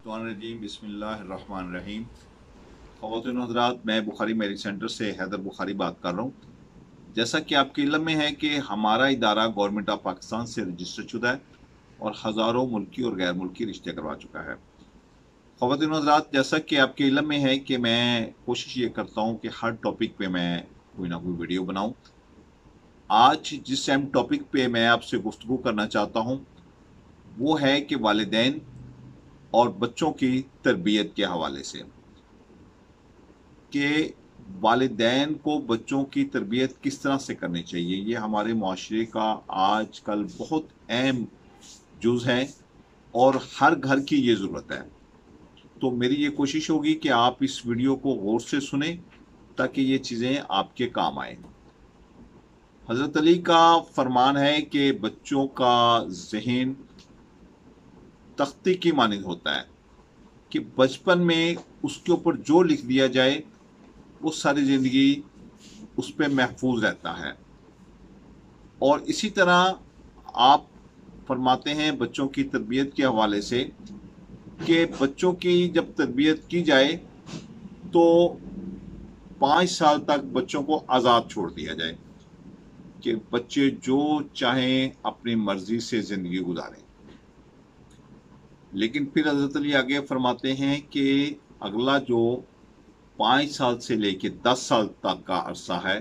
रजीम बिस्मिल्लाहिर्रहमानिर्रहीम। ख़वातीन और हज़रात, मैं बुखारी मेडिक सेंटर से हैदर बुखारी बात कर रहा हूँ। जैसा कि आपके इल्म में है कि हमारा इदारा गवर्नमेंट ऑफ पाकिस्तान से रजिस्टर शुदा है और हज़ारों मुल्की और गैर मुल्की रिश्ते करवा चुका है। ख़वातीन और हज़रात, जैसा कि आपके इल्म में है कि मैं कोशिश ये करता हूँ कि हर टॉपिक पे मैं कोई ना कोई वीडियो बनाऊँ। आज जिस अहम टॉपिक पे मैं आपसे गुफ्तगू करना चाहता हूँ वो है कि वालिदैन और बच्चों की तरबियत के हवाले से, कि वालिदैन को बच्चों की तरबियत किस तरह से करनी चाहिए। ये हमारे माशरे का आजकल बहुत अहम जुज़ है और हर घर की ये ज़रूरत है। तो मेरी ये कोशिश होगी कि आप इस वीडियो को गौर से सुने ताकि ये चीज़ें आपके काम आए। हज़रत अली का फरमान है कि बच्चों का ज़हन तख्ती की मानिंद होता है, कि बचपन में उसके ऊपर जो लिख दिया जाए वो सारी ज़िंदगी उस पर महफूज रहता है। और इसी तरह आप फरमाते हैं बच्चों की तरबियत के हवाले से कि बच्चों की जब तरबियत की जाए तो 5 साल तक बच्चों को आज़ाद छोड़ दिया जाए कि बच्चे जो चाहें अपनी मर्जी से ज़िंदगी गुजारें। लेकिन फिर हज़रत अली आगे फरमाते हैं कि अगला जो 5 साल से लेके 10 साल तक का अरसा है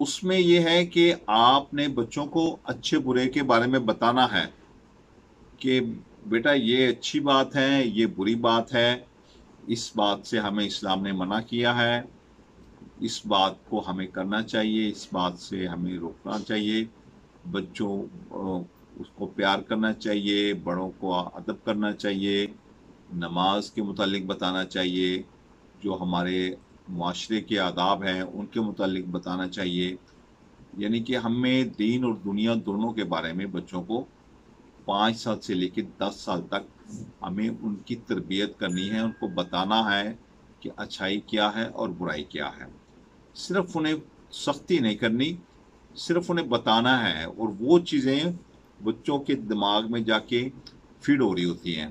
उसमें यह है कि आपने बच्चों को अच्छे बुरे के बारे में बताना है कि बेटा ये अच्छी बात है, ये बुरी बात है, इस बात से हमें इस्लाम ने मना किया है, इस बात को हमें करना चाहिए, इस बात से हमें रोकना चाहिए। बच्चों उसको प्यार करना चाहिए, बड़ों को अदब करना चाहिए, नमाज के मुतालिक बताना चाहिए, जो हमारे माशरे के आदाब हैं उनके मुतालिक बताना चाहिए। यानी कि हमें दीन और दुनिया दोनों के बारे में बच्चों को 5 साल से लेकर 10 साल तक हमें उनकी तरबियत करनी है, उनको बताना है कि अच्छाई क्या है और बुराई क्या है। सिर्फ उन्हें सख्ती नहीं करनी, सिर्फ उन्हें बताना है और वो चीज़ें बच्चों के दिमाग में जाके फीड हो रही होती हैं।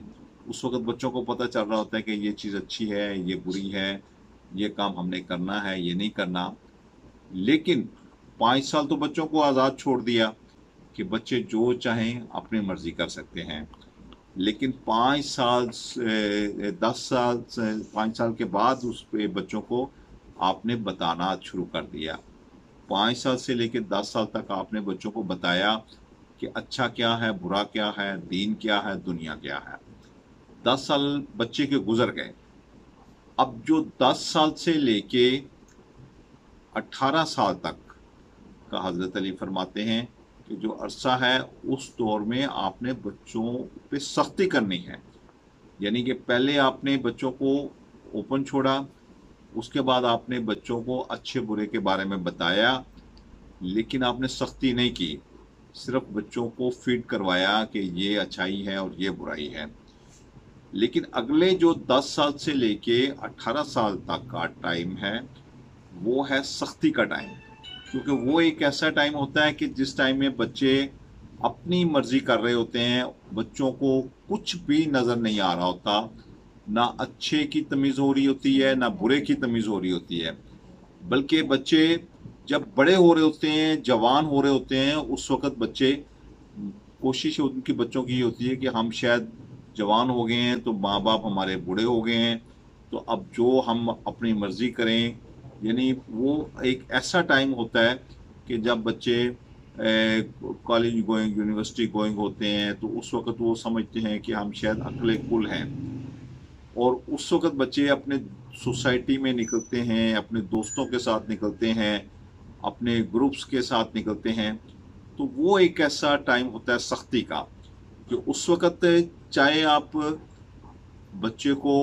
उस वक्त बच्चों को पता चल रहा होता है कि ये चीज़ अच्छी है, ये बुरी है, ये काम हमने करना है, ये नहीं करना। लेकिन 5 साल तो बच्चों को आज़ाद छोड़ दिया कि बच्चे जो चाहें अपनी मर्जी कर सकते हैं। लेकिन 5 साल से 10 साल से 5 साल के बाद उस पे बच्चों को आपने बताना शुरू कर दिया। 5 साल से लेकर 10 साल तक आपने बच्चों को बताया कि अच्छा क्या है, बुरा क्या है, दीन क्या है, दुनिया क्या है। 10 साल बच्चे के गुजर गए। अब जो 10 साल से लेके 18 साल तक का हज़रत अली फरमाते हैं कि जो अरसा है उस दौर में आपने बच्चों पे सख्ती करनी है। यानी कि पहले आपने बच्चों को ओपन छोड़ा, उसके बाद आपने बच्चों को अच्छे बुरे के बारे में बताया, लेकिन आपने सख्ती नहीं की, सिर्फ बच्चों को फीड करवाया कि ये अच्छाई है और ये बुराई है। लेकिन अगले जो 10 साल से लेके 18 साल तक का टाइम है वो है सख्ती का टाइम, क्योंकि वो एक ऐसा टाइम होता है कि जिस टाइम में बच्चे अपनी मर्जी कर रहे होते हैं, बच्चों को कुछ भी नज़र नहीं आ रहा होता, ना अच्छे की तमीज़ हो रही होती है ना बुरे की तमीज़ हो रही होती है। बल्कि बच्चे जब बड़े हो रहे होते हैं, जवान हो रहे होते हैं, उस वक़्त बच्चे कोशिश उनकी बच्चों की होती है कि हम शायद जवान हो गए हैं तो माँ बाप हमारे बूढ़े हो गए हैं, तो अब जो हम अपनी मर्ज़ी करें। यानी वो एक ऐसा टाइम होता है कि जब बच्चे कॉलेज गोइंग, यूनिवर्सिटी गोइंग होते हैं, तो उस वक़्त वो समझते हैं कि हम शायद अक्ल कुल हैं। और उस वक़्त बच्चे अपने सोसाइटी में निकलते हैं, अपने दोस्तों के साथ निकलते हैं, अपने ग्रुप्स के साथ निकलते हैं। तो वो एक ऐसा टाइम होता है सख्ती का, कि उस वक़्त चाहे आप बच्चे को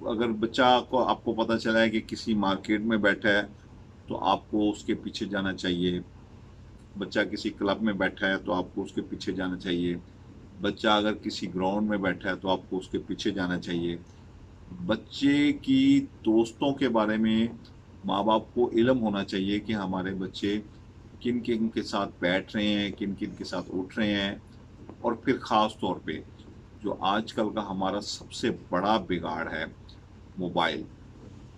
अगर बच्चा को आपको पता चला है कि किसी मार्केट में बैठा है तो आपको उसके पीछे जाना चाहिए। बच्चा किसी क्लब में बैठा है तो आपको उसके पीछे जाना चाहिए। बच्चा अगर किसी ग्राउंड में बैठा है तो आपको उसके पीछे जाना चाहिए। बच्चे की दोस्तों के बारे में माँ बाप को इल्म होना चाहिए कि हमारे बच्चे किन किन के साथ बैठ रहे हैं, किन किन के साथ उठ रहे हैं। और फिर ख़ास तौर पे जो आजकल का हमारा सबसे बड़ा बिगाड़ है, मोबाइल,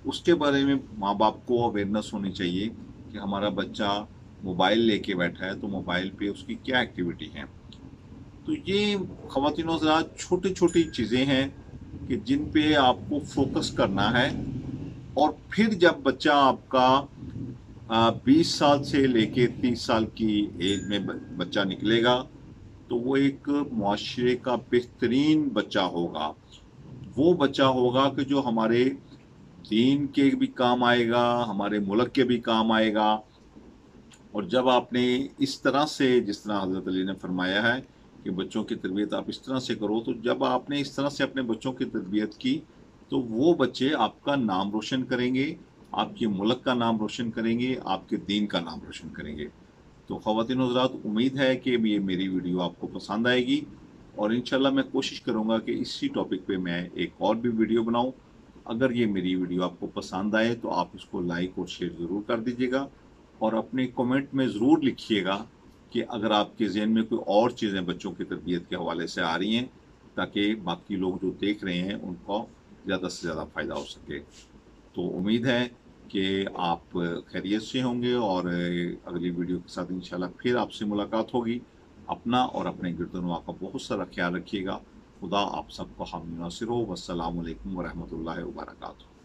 उसके बारे में माँ बाप को अवेयरनेस होनी चाहिए कि हमारा बच्चा मोबाइल लेके बैठा है तो मोबाइल पे उसकी क्या एक्टिविटी है। तो ये ख़वातीन और हज़रात छोटी छोटी चीज़ें हैं कि जिन पे आपको फोकस करना है। और फिर जब बच्चा आपका 20 साल से लेके 30 साल की एज में बच्चा निकलेगा तो वो एक मुआशरे का बेहतरीन बच्चा होगा। वो बच्चा होगा कि जो हमारे दीन के भी काम आएगा, हमारे मुल्क के भी काम आएगा। और जब आपने इस तरह से, जिस तरह हज़रत अली ने फरमाया है कि बच्चों की तरबियत आप इस तरह से करो, तो जब आपने इस तरह से अपने बच्चों की तरबियत की तो वो बच्चे आपका नाम रोशन करेंगे, आपके मुल्क का नाम रोशन करेंगे, आपके दीन का नाम रोशन करेंगे। तो ख़वातीन हज़रात, उम्मीद है कि ये मेरी वीडियो आपको पसंद आएगी और इंशाल्लाह मैं कोशिश करूँगा कि इसी टॉपिक पे मैं एक और भी वीडियो बनाऊँ। अगर ये मेरी वीडियो आपको पसंद आए तो आप इसको लाइक और शेयर ज़रूर कर दीजिएगा और अपने कमेंट में ज़रूर लिखिएगा कि अगर आपके ज़हन में कोई और चीज़ें बच्चों की तरबियत के हवाले से आ रही हैं, ताकि बाकी लोग जो देख रहे हैं उनको ज़्यादा से ज़्यादा फ़ायदा हो सके। तो उम्मीद है कि आप खैरियत से होंगे और अगली वीडियो के साथ इंशाल्लाह फिर आपसे मुलाकात होगी। अपना और अपने गिरदनवा का बहुत सारा ख्याल रखिएगा। खुदा आप सबको हामी नासिर हो। वस्सलामु अलैकुम वरहमतुल्लाहि वबरकातुहू।